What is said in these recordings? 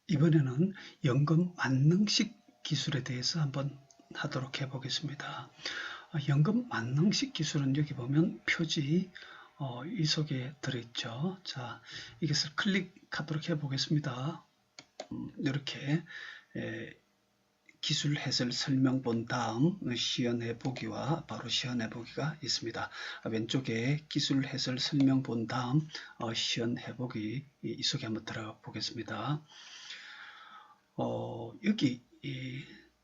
이번에는 연금 만능식 기술에 대해서 한번 하도록 해보겠습니다. 연금 만능식 기술은 여기 보면 표지 이 속에 들어있죠. 자, 이것을 클릭하도록 해보겠습니다. 이렇게 기술 해설 설명 본 다음 시연해 보기와 바로 시연해 보기가 있습니다. 왼쪽에 기술 해설 설명 본 다음 시연해 보기 이 속에 한번 들어가 보겠습니다. 여기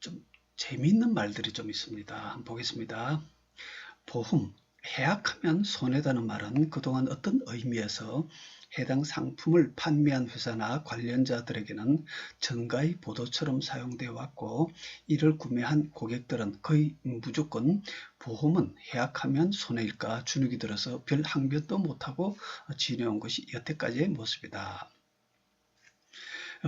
좀 재미있는 말들이 좀 있습니다. 한번 보겠습니다. 보험, 해약하면 손해다는 말은 그동안 어떤 의미에서 해당 상품을 판매한 회사나 관련자들에게는 정가의 보도처럼 사용되어 왔고, 이를 구매한 고객들은 거의 무조건 보험은 해약하면 손해일까 주눅이 들어서 별 항변도 못하고 지내온 것이 여태까지의 모습이다.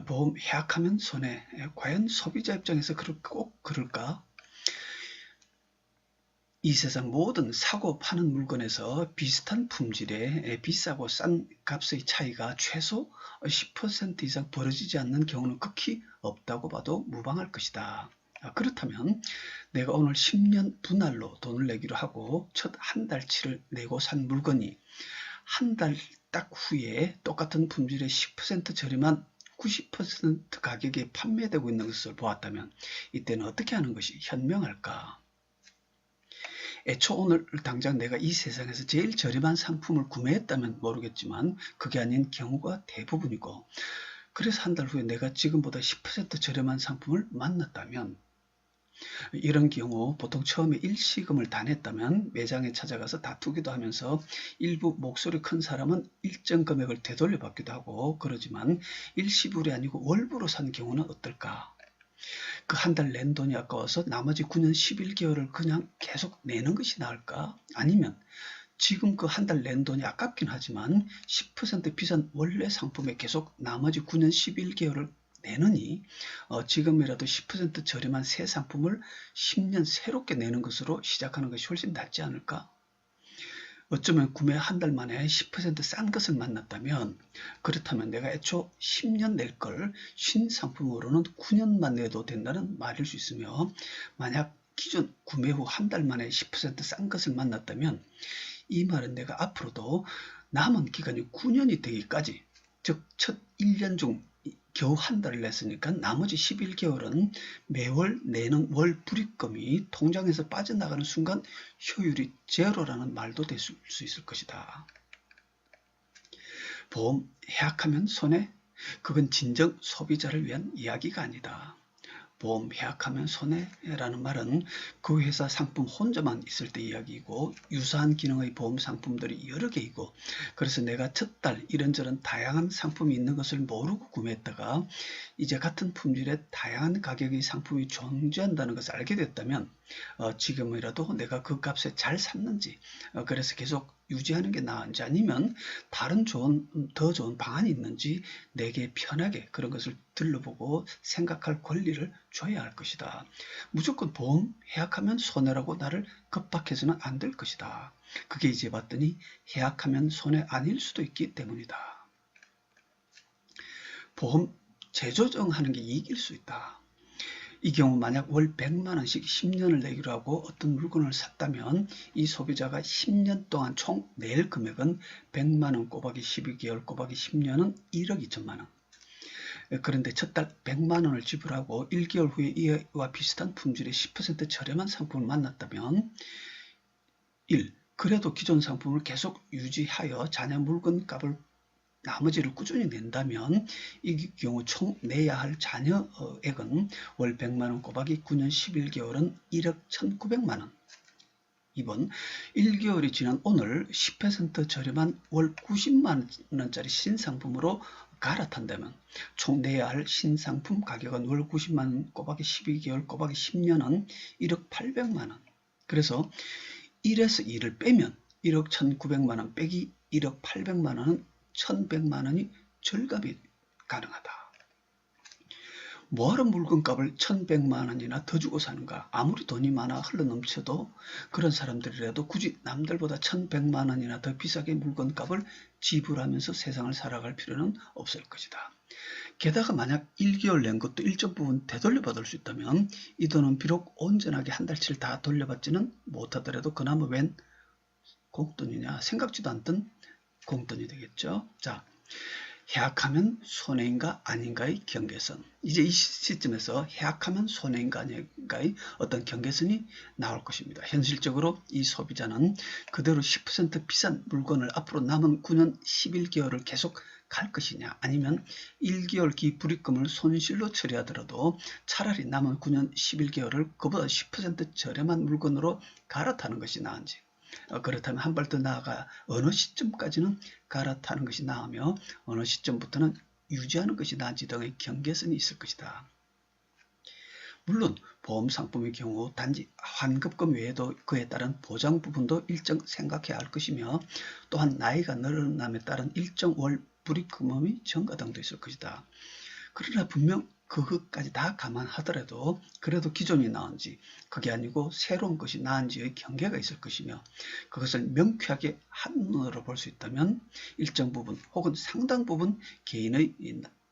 보험 해약하면 손해. 과연 소비자 입장에서 꼭 그럴까? 이 세상 모든 사고 파는 물건에서 비슷한 품질에 비싸고 싼 값의 차이가 최소 10% 이상 벌어지지 않는 경우는 극히 없다고 봐도 무방할 것이다. 그렇다면 내가 오늘 10년 분할로 돈을 내기로 하고 첫 한 달치를 내고 산 물건이 한 달 딱 후에 똑같은 품질의 10% 저렴한 90% 가격에 판매되고 있는 것을 보았다면 이때는 어떻게 하는 것이 현명할까? 애초 오늘 당장 내가 이 세상에서 제일 저렴한 상품을 구매했다면 모르겠지만 그게 아닌 경우가 대부분이고, 그래서 한 달 후에 내가 지금보다 10% 저렴한 상품을 만났다면, 이런 경우 보통 처음에 일시금을 다 냈다면 매장에 찾아가서 다투기도 하면서 일부 목소리 큰 사람은 일정 금액을 되돌려 받기도 하고 그러지만, 일시불이 아니고 월부로 산 경우는 어떨까? 그 한 달 낸 돈이 아까워서 나머지 9년 11개월을 그냥 계속 내는 것이 나을까? 아니면 지금 그 한 달 낸 돈이 아깝긴 하지만 10% 비싼 원래 상품에 계속 나머지 9년 11개월을 내느니 지금이라도 10% 저렴한 새 상품을 10년 새롭게 내는 것으로 시작하는 것이 훨씬 낫지 않을까? 어쩌면 구매 한 달 만에 10% 싼 것을 만났다면, 그렇다면 내가 애초 10년 낼 걸 신상품으로는 9년만 내도 된다는 말일 수 있으며, 만약 기존 구매 후 한 달 만에 10% 싼 것을 만났다면 이 말은 내가 앞으로도 남은 기간이 9년이 되기까지, 즉 첫 1년 중 겨우 한 달을 냈으니까 나머지 11개월은 매월 내는 월 불입금이 통장에서 빠져나가는 순간 효율이 제로라는 말도 될 수 있을 것이다. 보험 해약하면 손해? 그건 진정 소비자를 위한 이야기가 아니다. 보험 해약하면 손해라는 말은 그 회사 상품 혼자만 있을 때 이야기이고, 유사한 기능의 보험 상품들이 여러 개이고, 그래서 내가 첫 달 이런저런 다양한 상품이 있는 것을 모르고 구매했다가 이제 같은 품질의 다양한 가격의 상품이 존재한다는 것을 알게 됐다면 지금이라도 내가 그 값에 잘 샀는지, 그래서 계속 유지하는 게 나은지, 아니면 다른 더 좋은 방안이 있는지 내게 편하게 그런 것을 들러보고 생각할 권리를 줘야 할 것이다. 무조건 보험 해약하면 손해라고 나를 겁박해서는 안 될 것이다. 그게 이제 봤더니 해약하면 손해 아닐 수도 있기 때문이다. 보험 재조정하는 게 이익일 수 있다. 이 경우 만약 월 100만원씩 10년을 내기로 하고 어떤 물건을 샀다면 이 소비자가 10년 동안 총 낼 금액은 100만원 곱하기 12개월 곱하기 10년은 1억 2천만원. 그런데 첫 달 100만원을 지불하고 1개월 후에 이와 비슷한 품질의 10% 저렴한 상품을 만났다면, 1. 그래도 기존 상품을 계속 유지하여 자녀 물건값을 나머지를 꾸준히 낸다면 이 경우 총 내야 할 자녀액은 월 100만원 곱하기 9년 11개월은 1억 1900만원. 2번, 1개월이 지난 오늘 10% 저렴한 월 90만원짜리 신상품으로 갈아탄다면 총 내야 할 신상품 가격은 월 90만원 곱하기 12개월 곱하기 10년은 1억 800만원. 그래서 1에서 2를 빼면 1억 1900만원 빼기 1억 800만원은 1100만원이 절감이 가능하다. 뭐하러 물건값을 1100만원이나 더 주고 사는가? 아무리 돈이 많아 흘러넘쳐도 그런 사람들이라도 굳이 남들보다 1100만원이나 더 비싸게 물건값을 지불하면서 세상을 살아갈 필요는 없을 것이다. 게다가 만약 1개월 낸 것도 일정 부분 되돌려 받을 수 있다면 이 돈은 비록 온전하게 한 달치를 다 돌려받지는 못하더라도 그나마 웬 공돈이냐, 생각지도 않던 공돈이 되겠죠. 자, 해약하면 손해인가 아닌가의 경계선. 이제 이 시점에서 해약하면 손해인가 아닌가의 어떤 경계선이 나올 것입니다. 현실적으로 이 소비자는 그대로 10% 비싼 물건을 앞으로 남은 9년 11개월을 계속 갈 것이냐, 아니면 1개월 기불입금을 손실로 처리하더라도 차라리 남은 9년 11개월을 그보다 10% 저렴한 물건으로 갈아타는 것이 나은지, 그렇다면 한 발 더 나아가 어느 시점까지는 갈아타는 것이 나으며 어느 시점부터는 유지하는 것이 나은지 등의 경계선이 있을 것이다. 물론 보험 상품의 경우 단지 환급금 외에도 그에 따른 보장 부분도 일정 생각해야 할 것이며, 또한 나이가 늘어남에 따른 일정 월 불입금액이 증가 등도 있을 것이다. 그러나 분명 그것까지 다 감안하더라도 그래도 기존이 나은지, 그게 아니고 새로운 것이 나은지의 경계가 있을 것이며, 그것을 명쾌하게 한눈으로 볼 수 있다면 일정 부분 혹은 상당 부분 개인의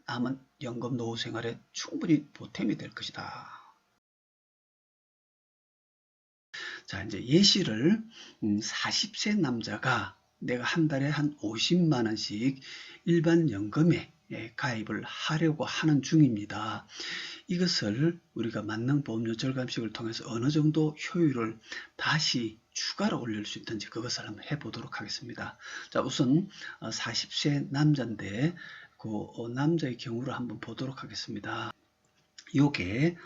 남은 연금 노후 생활에 충분히 보탬이 될 것이다. 자, 이제 예시를 40세 남자가 내가 한 달에 한 50만 원씩 일반 연금에 가입을 하려고 하는 중입니다. 이것을 우리가 만능보험료 절감식을 통해서 어느 정도 효율을 다시 추가로 올릴 수 있는지 그것을 한번 해보도록 하겠습니다. 자, 우선 40세 남자인데 그 남자의 경우를 한번 보도록 하겠습니다. 요게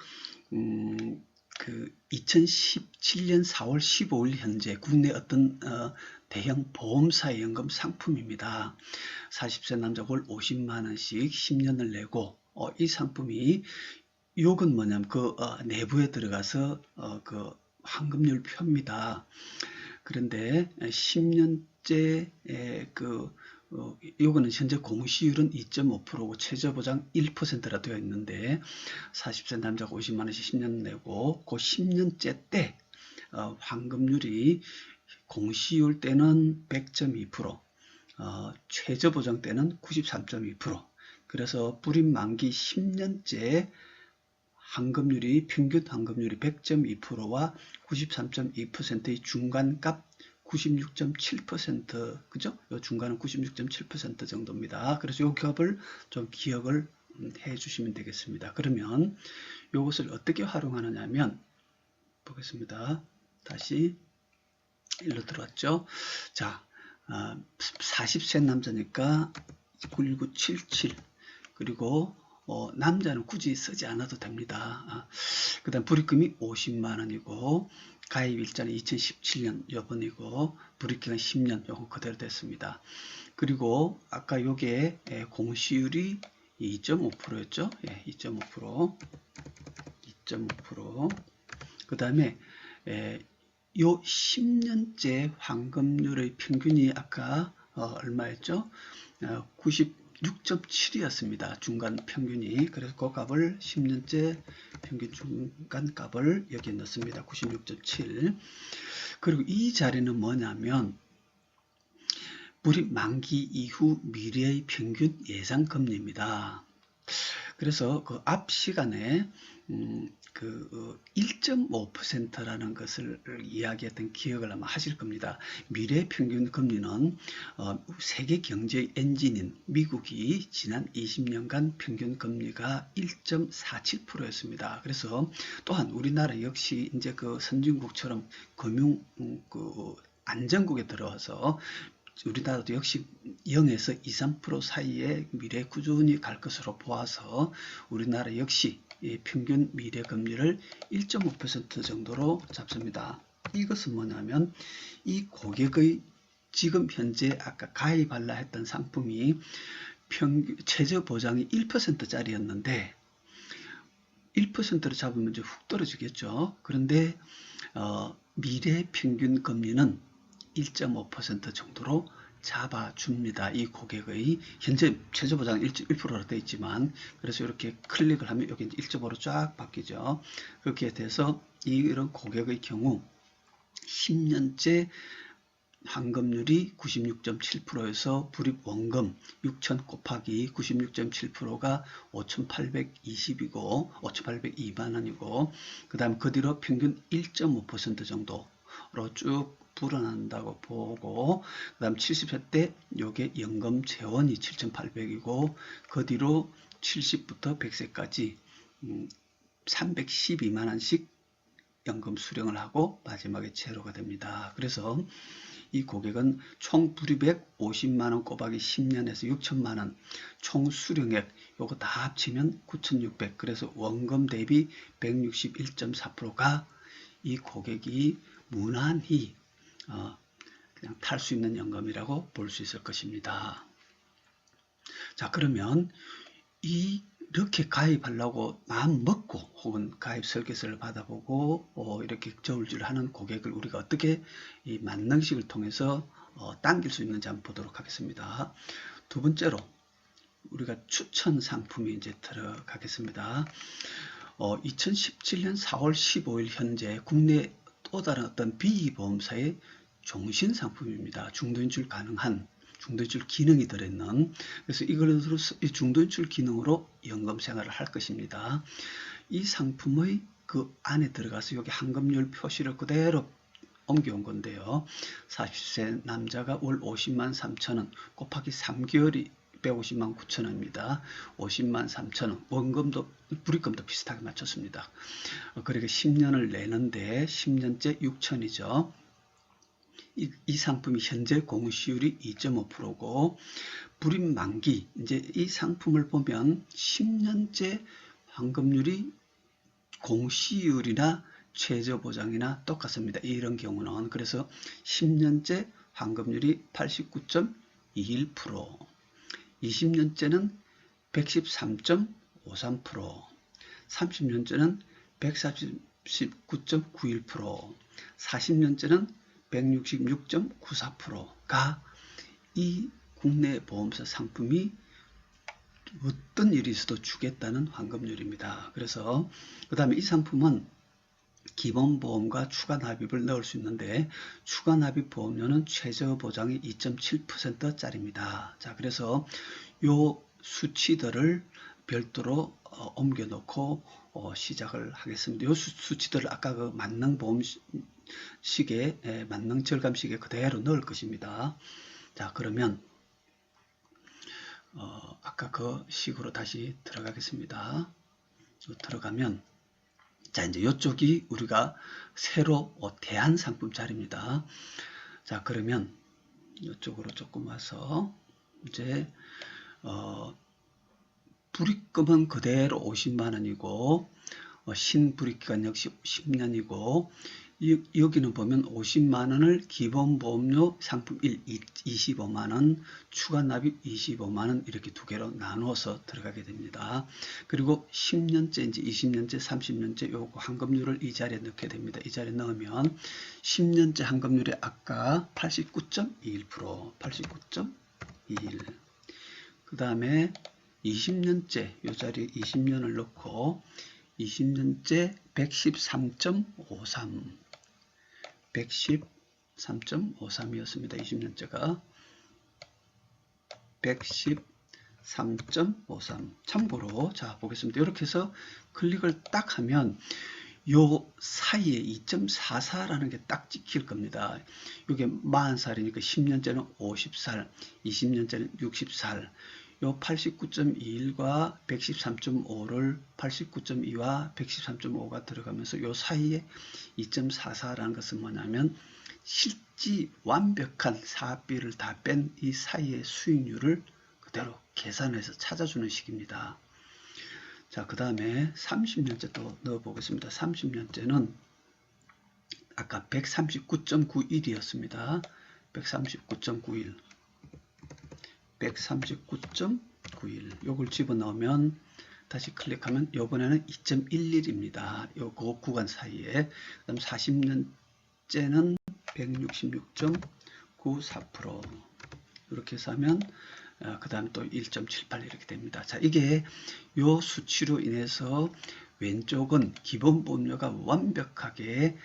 그 2017년 4월 15일 현재 국내 어떤 대형 보험사의 연금 상품입니다. 40세 남자 월 50만 원씩 10년을 내고 이 상품이 요건 뭐냐면 그 내부에 들어가서 그 환급률 표입니다. 그런데 10년째 요거는 현재 공시율은 2.5%고 최저보장 1%라 되어 있는데 40세 남자가 50만 원씩 10년 내고 그 10년째 때 환급률이 공시율 때는 100.2%, 최저보장 때는 93.2%. 그래서 불입 만기 10년째 환급률이 평균 환급률이 100.2%와 93.2%의 중간값 96.7%, 그죠? 이 중간은 96.7% 정도입니다. 그래서 이 값을 좀 기억을 해 주시면 되겠습니다. 그러면 이것을 어떻게 활용하느냐 하면, 보겠습니다. 다시 일로 들어왔죠? 자, 40세 남자니까 9977, 그리고 남자는 굳이 쓰지 않아도 됩니다. 그 다음 불입금이 50만 원이고 가입 일자는 2017년 요번이고 불입기간 10년 요거 그대로 됐습니다. 그리고 아까 요게 공시율이 2.5%였죠. 2.5%. 그 다음에 요 10년째 환급률의 평균이 아까 얼마였죠? 96.7이었습니다. 중간 평균이. 그래서 그 값을 10년째 평균 중간 값을 여기에 넣습니다. 96.7. 그리고 이 자리는 뭐냐면 불입 만기 이후 미래의 평균 예상 금리입니다. 그래서 그 앞 시간에 1.5%라는 것을 이야기했던 기억을 아마 하실 겁니다. 미래 평균 금리는 세계 경제의 엔진인 미국이 지난 20년간 평균 금리가 1.47%였습니다. 그래서 또한 우리나라 역시 이제 그 선진국처럼 금융 안정국에 들어와서 우리나라도 역시 0에서 2, 3% 사이의 미래 꾸준히 갈 것으로 보아서 우리나라 역시 평균 미래 금리를 1.5% 정도로 잡습니다. 이것은 뭐냐면 이 고객의 지금 현재 아까 가입하려 했던 상품이 최저 보장이 1%짜리였는데 1%로 잡으면 이제 훅 떨어지겠죠. 그런데 미래 평균 금리는 1.5% 정도로 잡아줍니다. 이 고객의 현재 최저보장 1%로 되어 있지만, 그래서 이렇게 클릭을 하면 여기 1.5로 쫙 바뀌죠. 그렇게 돼서 이런 고객의 경우 10년째 환급률이 96.7%에서 불입원금 6천 곱하기 96.7%가 5,820이고 5,802만 원이고 그 다음 그 뒤로 평균 1.5% 정도로 쭉 불어난다고 보고 그 다음 70세 때 요게 연금 재원이 7,800이고 그 뒤로 70부터 100세까지 312만 원씩 연금 수령을 하고 마지막에 제로가 됩니다. 그래서 이 고객은 총 불입액 50만원 곱하기 10년에서 6천만원 총 수령액 요거 다 합치면 9,600 그래서 원금 대비 161.4%가 이 고객이 무난히 그냥 탈 수 있는 연금이라고 볼 수 있을 것입니다. 자, 그러면 이렇게 가입하려고 마음 먹고 혹은 가입 설계서를 받아보고 이렇게 저울질하는 고객을 우리가 어떻게 이 만능식을 통해서 당길 수 있는지 한번 보도록 하겠습니다. 두 번째로 우리가 추천 상품이 이제 들어가겠습니다. 2017년 4월 15일 현재 국내 또 다른 어떤 비보험사의 종신 상품입니다. 중도인출 가능한 중도인출 기능이 들어있는 그래서 이걸로 이 중도인출 기능으로 연금 생활을 할 것입니다. 이 상품의 그 안에 들어가서 여기 환급률 표시를 그대로 옮겨온 건데요. 40세 남자가 월 50만 3천원 곱하기 3개월이 150만 9천원입니다. 50만 3천원 원금도 불입금도 비슷하게 맞췄습니다. 그러니까 10년을 내는데 10년째 6천이죠. 이 상품이 현재 공시율이 2.5%고 불입 만기 이제 이 상품을 보면 10년째 환급률이 공시율이나 최저보장이나 똑같습니다. 이런 경우는 그래서 10년째 환급률이 89.21% 20년째는 113.53% 30년째는 149.91% 40년째는 166.94%가 이 국내 보험사 상품이 어떤 일이 있어도 주겠다는 환급률입니다. 그래서 그 다음에 이 상품은 기본보험과 추가납입을 넣을 수 있는데 추가납입 보험료는 최저보장이 2.7%짜리입니다. 자, 그래서 요 수치들을 별도로 옮겨 놓고 시작을 하겠습니다. 요 수치들을 아까 그 만능보험 시계 만능 절감시계 그대로 넣을 것입니다. 자, 그러면 아까 그 식으로 다시 들어가겠습니다. 들어가면 자, 이제 이쪽이 우리가 새로 대한 상품 자리입니다. 자, 그러면 이쪽으로 조금 와서 이제 불입금은 그대로 50만 원이고 신불입기간 역시 10년이고 여기는 보면 50만 원을 기본보험료 상품 1 25만 원, 추가납입 25만 원 이렇게 두 개로 나누어서 들어가게 됩니다. 그리고 10년째인지 20년째, 30년째 요거 환급률을 이 자리에 넣게 됩니다. 이 자리에 넣으면 10년째 환급률이 아까 89.21%, 89.21. 그 다음에 20년째 요 자리에 20년을 넣고 20년째 113.53 113.53이었습니다. 20년째가 113.53 참고로 자 보겠습니다. 이렇게 해서 클릭을 딱 하면 요 사이에 2.44라는 게 딱 찍힐 겁니다. 이게 40살이니까 10년째는 50살, 20년째는 60살. 요 89.21과 113.5를 89.2와 113.5가 들어가면서 요 사이에 2.44라는 것은 뭐냐면 실지 완벽한 사업비를 다 뺀 이 사이의 수익률을 그대로 계산해서 찾아주는 식입니다. 자, 그 다음에 30년째 또 넣어 보겠습니다. 30년째는 아까 139.91이었습니다. 139.91 139.91 요걸 집어넣으면 다시 클릭하면 요번에는 2.11입니다. 요거 구간 사이에 그다음 40년째는 166.94% 이렇게 해서 하면 그 다음에 또 1.78 이렇게 됩니다. 자, 이게 요 수치로 인해서 왼쪽은 기본보험료가 완벽하게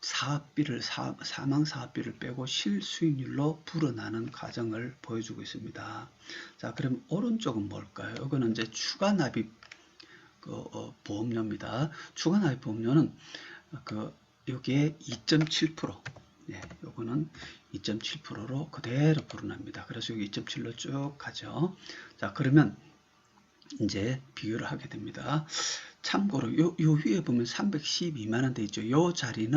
사망 사업비를 빼고 실수익률로 불어나는 과정을 보여주고 있습니다. 자, 그럼 오른쪽은 뭘까요? 이거는 이제 추가 납입 보험료입니다. 추가 납입 보험료는 여기에 2.7%, 예, 요거는 2.7%로 그대로 불어납니다. 그래서 여기 2.7로 쭉 가죠. 자, 그러면 이제 비교를 하게 됩니다. 참고로 요 위에 보면 312만 원 돼 있죠. 요 자리에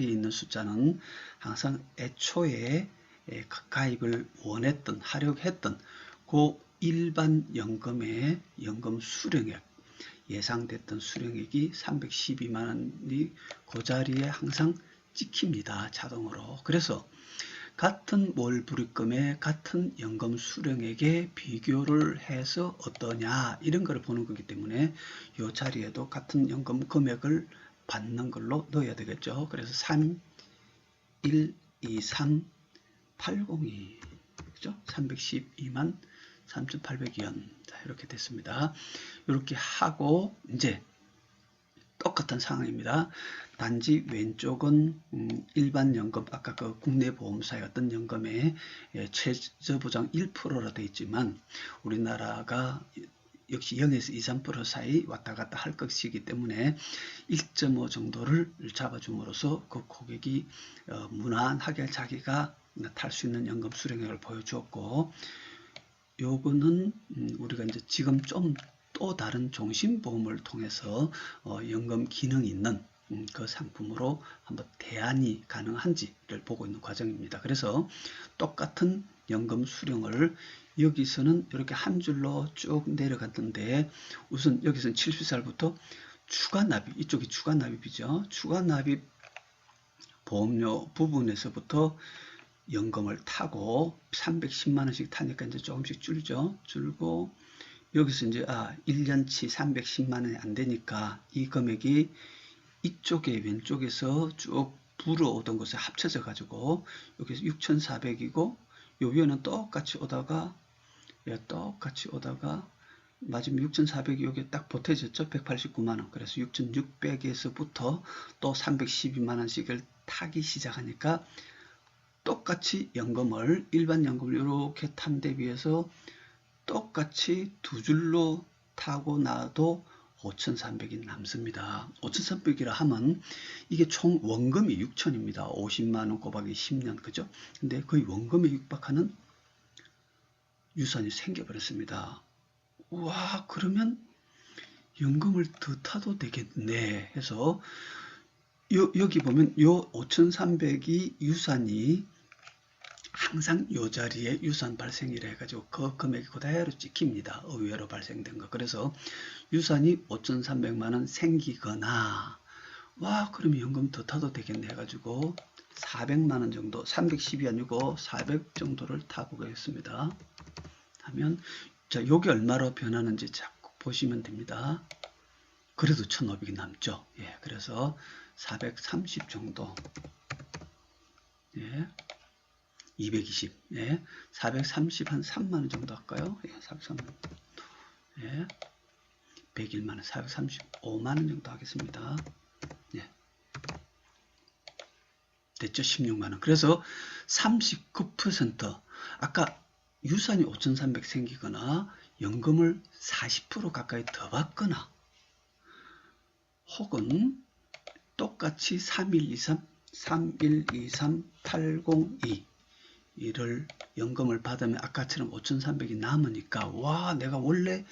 있는 숫자는 항상 애초에 가입을 원했던, 하려고 했던 그 일반 연금의 연금 수령액, 예상됐던 수령액이 312만 원이 그 자리에 항상 찍힙니다. 자동으로. 그래서 같은 월불입금에 같은 연금 수령액에 비교를 해서 어떠냐 이런 걸 보는 거기 때문에 이 자리에도 같은 연금 금액을 받는 걸로 넣어야 되겠죠. 그래서 3, 1, 2, 3, 802 그죠? 312만 3,800원 이렇게 됐습니다. 이렇게 하고 이제 똑같은 상황입니다. 단지 왼쪽은 일반 연금, 아까 그 국내보험사였던 연금에 최저보장 1%로 되어 있지만 우리나라가 역시 0에서 2, 3% 사이 왔다 갔다 할 것이기 때문에 1.5 정도를 잡아줌으로써 그 고객이 무난하게 자기가 탈 수 있는 연금 수령액을 보여주었고, 요거는 우리가 이제 지금 좀 또 다른 종신보험을 통해서 연금 기능이 있는 그 상품으로 한번 대안이 가능한지를 보고 있는 과정입니다. 그래서 똑같은 연금 수령을 여기서는 이렇게 한 줄로 쭉 내려갔는데, 우선 여기서는 70살부터 추가 납입, 이쪽이 추가 납입이죠. 추가 납입 보험료 부분에서부터 연금을 타고 310만원씩 타니까 이제 조금씩 줄죠. 줄고 여기서 이제 1년치 310만원이 안 되니까 이 금액이 이쪽에 왼쪽에서 쭉 불어오던 것에 합쳐져 가지고 여기서 6,400이고 요 위에는 똑같이 오다가 마지막 6,400이 여기 딱 보태졌죠. 189만원. 그래서 6,600에서부터 또 312만원씩을 타기 시작하니까 똑같이 연금을, 일반 연금을 이렇게 탄 데 비해서 똑같이 두 줄로 타고 나도 5,300이 남습니다. 5,300이라 하면 이게 총 원금이 6,000입니다. 50만원 곱하기 10년, 그죠? 근데 거의 원금에 육박하는 유산이 생겨버렸습니다. 와, 그러면 연금을 더 타도 되겠네 해서 여기 보면 요 5,300이 유산이 항상 요 자리에 유산 발생이라 해가지고 그 금액이 그대로 찍힙니다. 의외로 발생된 거. 그래서 유산이 5,300만원 생기거나, 와, 그러면 연금 더 타도 되겠네 해가지고 400만원 정도, 310이 아니고 400 정도를 타보겠습니다. 하면, 자, 요게 얼마로 변하는지 자꾸 보시면 됩니다. 그래도 1,500이 남죠. 예, 그래서 430 정도. 예. 220, 예, 430 한 3만원 정도 할까요? 예, 430, 예, 101만원, 435만원 정도 하겠습니다. 예, 됐죠? 16만원. 그래서 39%, 아까 유산이 5,300 생기거나 연금을 40% 가까이 더 받거나 혹은 똑같이 3123802 이를 연금을 받으면 아까처럼 5,300이 남으니까, 와, 내가 원래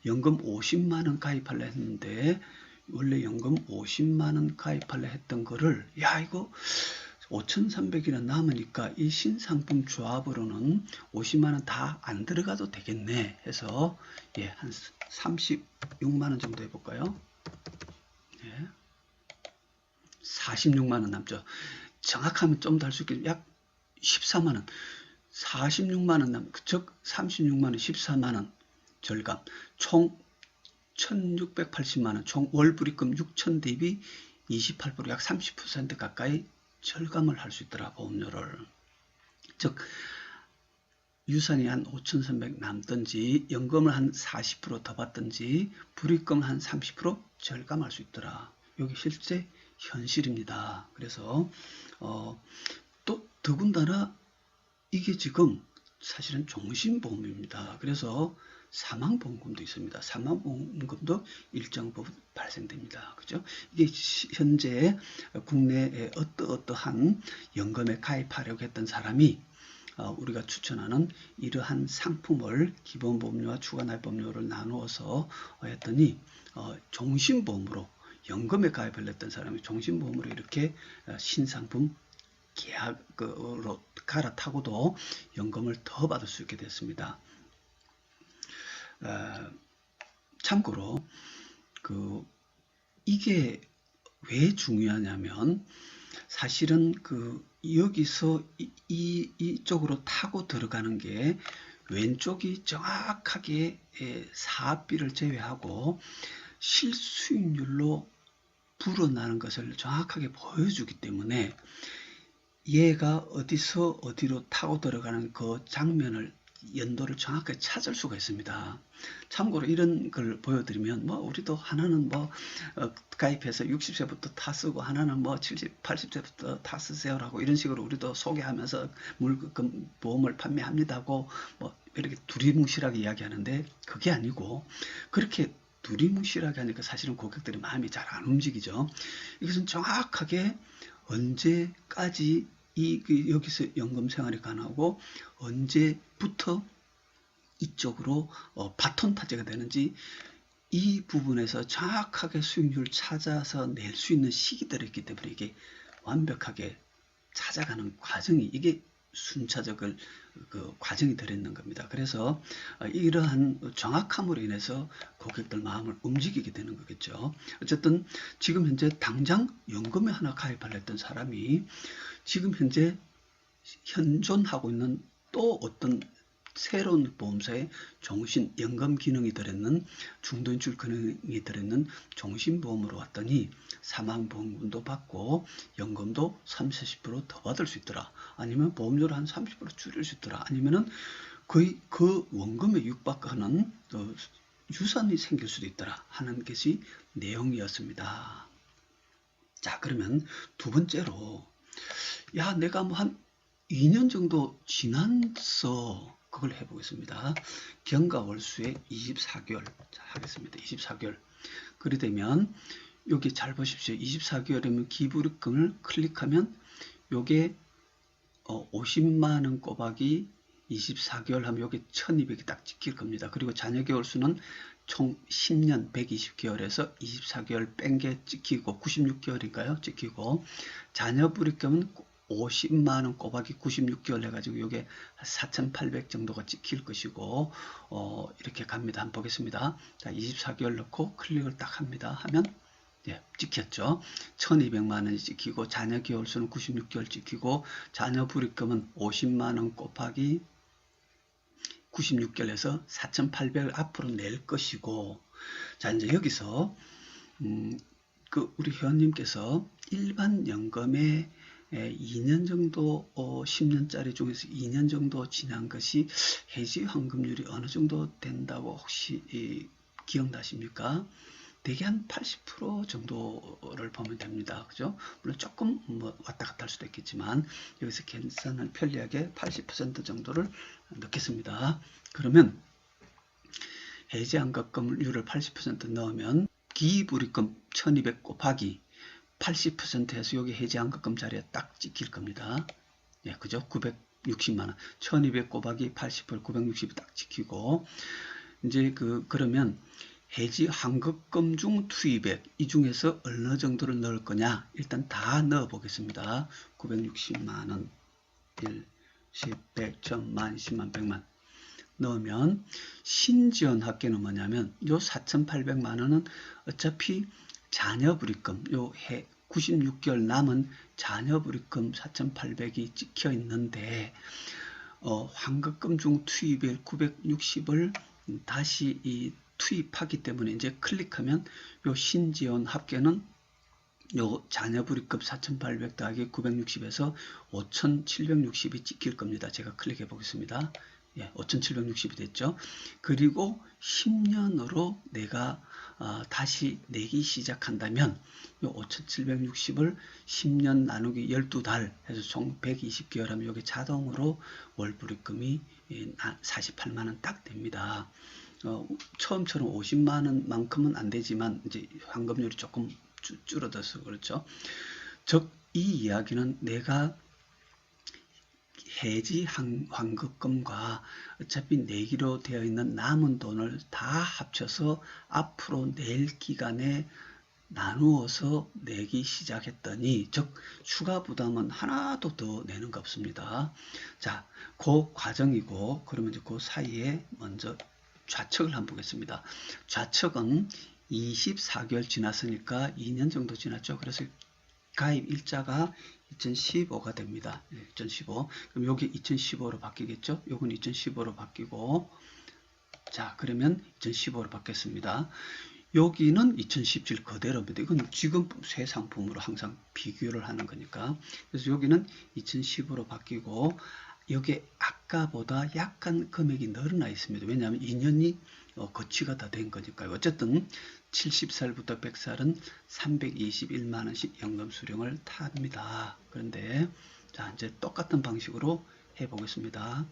연금 50만원 가입하려 했는데 원래 연금 50만원 가입하려 했던 거를, 야, 이거 5,300이나 남으니까 이 신상품 조합으로는 50만원 다 안 들어가도 되겠네 해서, 예, 한 36만원 정도 해볼까요? 예, 46만원 남죠. 정확하면 좀 더 할 수 있겠죠. 약 14만원, 46만원 즉 36만원, 14만원 절감, 총 1680만원, 총 월불입금 6,000 대비 28%, 약 30% 가까이 절감을 할 수 있더라, 보험료를. 즉 유산이 한 5,300 남든지 연금을 한 40% 더 받든지 불입금 한 30% 절감할 수 있더라. 여기 실제 현실입니다. 그래서 또 더군다나 이게 지금 사실은 종신보험입니다. 그래서 사망보험금도 있습니다. 사망보험금도 일정 부분 발생됩니다. 그죠? 이게 현재 국내에 어떠한 연금에 가입하려고 했던 사람이 우리가 추천하는 이러한 상품을 기본보험료와 추가납입보험료를 나누어서 했더니 종신보험으로 연금에 가입을 했던 사람이 종신보험으로 이렇게 신상품 계약으로 갈아타고도 연금을 더 받을 수 있게 됐습니다. 참고로 이게 왜 중요하냐면 사실은 여기서 이쪽으로 타고 들어가는 게 왼쪽이 정확하게 사업비를 제외하고 실수익률로 불어나는 것을 정확하게 보여주기 때문에 얘가 어디서 어디로 타고 들어가는 그 장면을 연도를 정확하게 찾을 수가 있습니다. 참고로 이런 걸 보여드리면 우리도 하나는 가입해서 60세부터 타 쓰고 하나는 70, 80세부터 타 쓰세요라고 이런 식으로 우리도 소개하면서 보험을 판매합니다고 이렇게 두리뭉실하게 이야기하는데 그게 아니고 그렇게 두리뭉실하게 하니까 사실은 고객들의 마음이 잘 안 움직이죠. 이것은 정확하게 언제까지 여기서 연금 생활이 가능하고 언제부터 이쪽으로 바톤 타제가 되는지 이 부분에서 정확하게 수익률을 찾아서 낼 수 있는 시기들이 있기 때문에 이게 완벽하게 찾아가는 과정이 이게 순차적인 과정이 들어있는 겁니다. 그래서 이러한 정확함으로 인해서 고객들 마음을 움직이게 되는 거겠죠. 어쨌든 지금 현재 당장 연금에 하나 가입하려 했던 사람이 지금 현재 현존하고 있는 또 어떤 새로운 보험사의 연금 기능이 들어있는 중도인출 기능이 들어있는 종신보험으로 왔더니 사망보험금도 받고 연금도 30, 40%더 받을 수 있더라. 아니면 보험료를 한 30% 줄일 수 있더라. 아니면은 거의 그 원금에 육박하는 유산이 생길 수도 있더라 하는 것이 내용이었습니다. 자, 그러면 두 번째로 내가 한 2년 정도 지났어. 그걸 해보겠습니다. 경과월수의 24개월 하겠습니다. 24개월. 그리 되면 여기 잘 보십시오. 24개월이면 기부금을 클릭하면 요게 50만원 꼬박이 24개월 하면 여기 1200이 딱 찍힐 겁니다. 그리고 자녀개월 수는 총 10년 120개월에서 24개월 뺀 게 찍히고 96개월인가요? 찍히고 자녀불입금은 50만원 꼬박이 96개월 해가지고 이게 4,800 정도가 찍힐 것이고 이렇게 갑니다. 한번 보겠습니다. 자, 24개월 넣고 클릭을 딱 합니다. 하면 찍혔죠. 1200만원이 찍히고 자녀 개월수는 96개월 찍히고 자녀 불입금은 50만원 곱하기 96개월에서 4,800을 앞으로 낼 것이고 자 이제 여기서 우리 회원님께서 일반 연금에 2년 정도 10년짜리 중에서 2년 정도 지난 것이 해지 환급률이 어느 정도 된다고 혹시 기억나십니까? 대개 한 80% 정도를 보면 됩니다. 그죠? 물론 조금 왔다 갔다 할 수도 있겠지만 여기서 계산을 편리하게 80% 정도를 넣겠습니다. 그러면 해지 환급금률을 80% 넣으면 기불입금 1200 곱하기 80% 해서 여기 해지 환급금 자리에 딱 찍힐 겁니다. 그죠? 960만원. 1200 곱하기 80% 960이 딱 찍히고 이제 그러면 해지 환급금 중 투입액 이 중에서 어느 정도를 넣을 거냐 일단 다 넣어 보겠습니다. 960만원 1, 10, 100, 1000만, 10만, 100만 넣으면 신지원 합계는 뭐냐면 요 4,800만원은 어차피 자녀불입금 요 96개월 남은 자녀불입금 4,800이 찍혀 있는데 환급금 중 투입액 960을 다시 투입하기 때문에 이제 클릭하면 요 신지원 합계는 요 자녀불입금 4,800 더하기 960에서 5,760이 찍힐 겁니다. 제가 클릭해 보겠습니다. 5,760이 됐죠. 그리고 10년으로 내가 다시 내기 시작한다면 이 5,760을 10년 나누기 12달 해서 총 120개월 하면 여기 자동으로 월 불입금이 48만 원 딱 됩니다. 처음처럼 50만 원만큼은 안 되지만 이제 환급률이 조금 줄어들어서 그렇죠. 즉 이 이야기는 내가 해지 환급금과 어차피 내기로 되어 있는 남은 돈을 다 합쳐서 앞으로 낼 기간에 나누어서 내기 시작했더니, 즉 추가 부담은 하나도 더 내는 거 없습니다. 자, 그 과정이고, 그러면 이제 그 사이에 먼저 좌측을 한번 보겠습니다. 좌측은 24개월 지났으니까 2년 정도 지났죠. 그래서 가입 일자가 2015가 됩니다. 2015. 그럼 여기 2015로 바뀌겠죠? 요건 2015로 바뀌고, 자, 그러면 2015로 바뀌었습니다. 여기는 2017 그대로입니다. 이건 지금 새 상품으로 항상 비교를 하는 거니까. 그래서 여기는 2015로 바뀌고, 여기 아까보다 약간 금액이 늘어나 있습니다. 왜냐하면 2년이 거치가 다 된 거니까요. 어쨌든 70살부터 100살은 321만원씩 연금 수령을 탑니다. 그런데 자, 이제 똑같은 방식으로 해보겠습니다.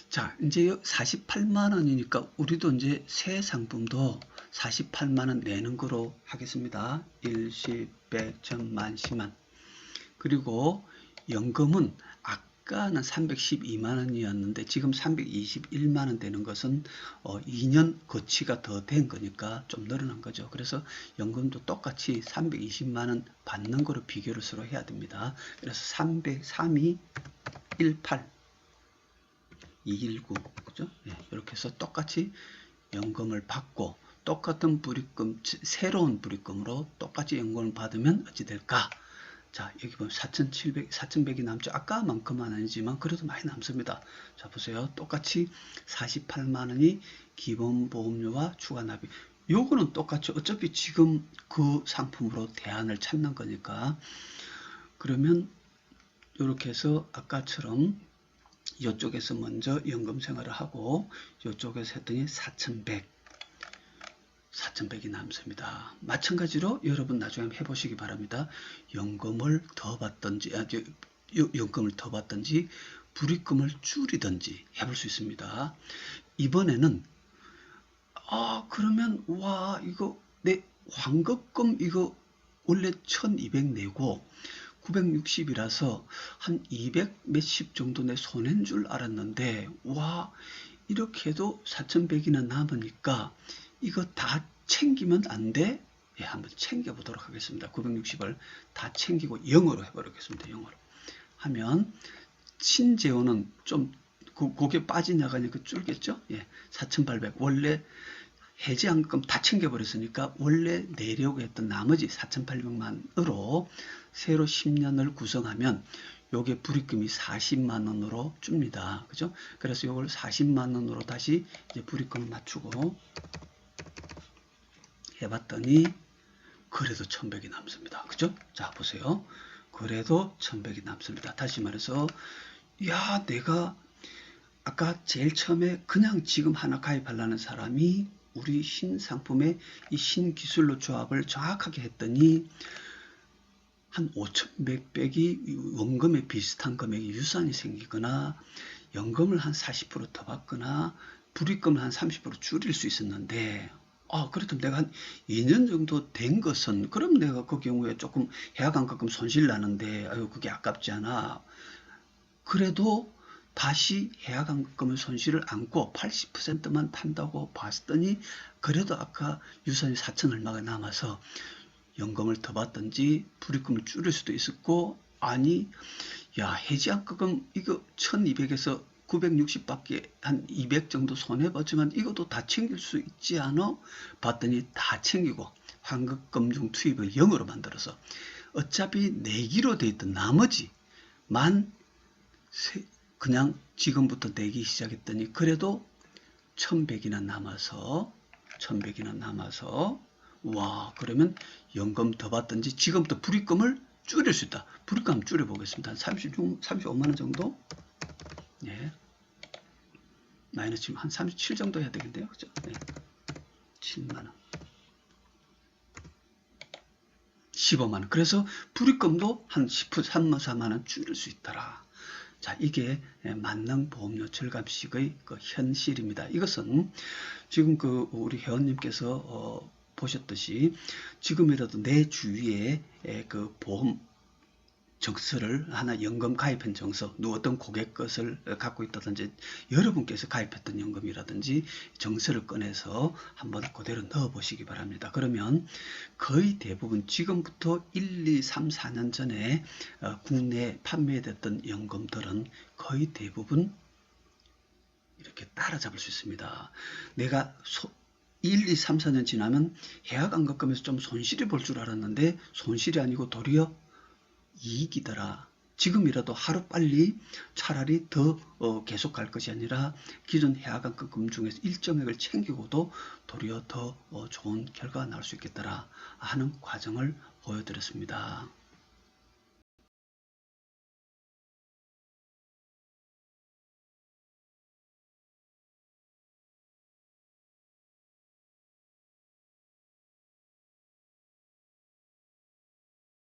자, 이제 48만원이니까 우리도 이제 새 상품도 48만원 내는 거로 하겠습니다. 1, 10, 100, 1000만, 10만. 그리고 연금은 아까는 312만원이었는데 지금 321만원 되는 것은 2년 거치가 더 된 거니까 좀 늘어난 거죠. 그래서 연금도 똑같이 320만원 받는 거로 비교를 서로 해야 됩니다. 그래서 303이 18 219, 그죠? 네, 이렇게 해서 똑같이 연금을 받고 똑같은 불입금, 새로운 불입금으로 똑같이 연금을 받으면 어찌 될까? 자, 여기 보면 4,100이 남죠. 아까만큼은 아니지만 그래도 많이 남습니다. 자, 보세요. 똑같이 48만원이 기본보험료와 추가납입. 요거는 똑같죠. 어차피 지금 그 상품으로 대안을 찾는 거니까. 그러면 이렇게 해서 아까처럼 이쪽에서 먼저 연금 생활을 하고 이쪽에서 했더니 4,100이 남습니다. 마찬가지로 여러분 나중에 한번 해보시기 바랍니다. 연금을 더 받든지 불입금을 줄이든지 해볼 수 있습니다. 이번에는 그러면 와, 이거 내 환급금 이거 원래 1,200 내고 960이라서 한 200 몇십 정도 내 손해인 줄 알았는데, 와, 이렇게 해도 4,100이나 남으니까 이거 다 챙기면 안 돼? 예, 한번 챙겨보도록 하겠습니다. 960을 다 챙기고 0으로 해버리겠습니다. 0으로 하면 신재원은 좀 그게 빠지나가니까 줄겠죠? 예, 4,800 원래 해지환급금 다 챙겨버렸으니까 원래 내려고 했던 나머지 4,800만으로 새로 10년을 구성하면 요게 불입금이 40만원으로 줍니다. 그죠? 그래서 요걸 40만원으로 다시 이제 불입금을 맞추고 해봤더니 그래도 1,100이 남습니다. 그죠? 자, 보세요. 그래도 1,100이 남습니다. 다시 말해서, 야, 내가 아까 제일 처음에 그냥 지금 하나 가입하려는 사람이 우리 신상품의 이 신기술로 조합을 정확하게 했더니 한 5,100백이 원금에 비슷한 금액이 유산이 생기거나 연금을 한 40% 더 받거나 불입금을 한 30% 줄일 수 있었는데, 그래도 내가 한 2년 정도 된 것은, 그럼 내가 그 경우에 조금 해약환급금 손실 나는데 그게 아깝지 않아. 그래도 다시 해약환급금의 손실을 안고 80%만 판다고 봤더니 그래도 아까 유산이 4천 얼마가 남아서 연금을 더 받든지 불입금을 줄일 수도 있었고, 아니, 야, 해지환급금 이거 1200에서 960밖에 한 200 정도 손해봤지만 이것도 다 챙길 수 있지 않아? 봤더니 다 챙기고 환급금 중 투입을 0으로 만들어서 어차피 내기로 돼 있던 나머지만 그냥 지금부터 내기 시작했더니 그래도 1,100이나 남아서 와, 그러면 연금 더 받든지 지금부터 불입금을 줄일 수 있다. 불입금 줄여보겠습니다. 한 35만원 정도? 예. 마이너스 지금 한 37 정도 해야 되겠네요. 그죠? 네. 7만원, 15만원. 그래서 불입금도 한 3, 4만원 줄일 수 있더라. 자, 이게 만능보험료 절감식의 그 현실입니다. 이것은 지금 그 우리 회원님께서 보셨듯이 지금이라도 내 주위에 그 보험 정서를 하나 연금 가입한 정서, 어떤 고객 것을 갖고 있다든지 여러분께서 가입했던 연금이라든지 정서를 꺼내서 한번 그대로 넣어 보시기 바랍니다. 그러면 거의 대부분 지금부터 1, 2, 3, 4년 전에 국내에 판매됐던 연금들은 거의 대부분 이렇게 따라잡을 수 있습니다. 내가 1, 2, 3, 4년 지나면 해약환급금에서 좀 손실이 볼 줄 알았는데 손실이 아니고 도리어 이익이더라. 지금이라도 하루빨리 차라리 더 계속 갈 것이 아니라 기존 해약환급금 중에서 일정액을 챙기고도 도리어 더 좋은 결과가 나올 수 있겠더라 하는 과정을 보여드렸습니다.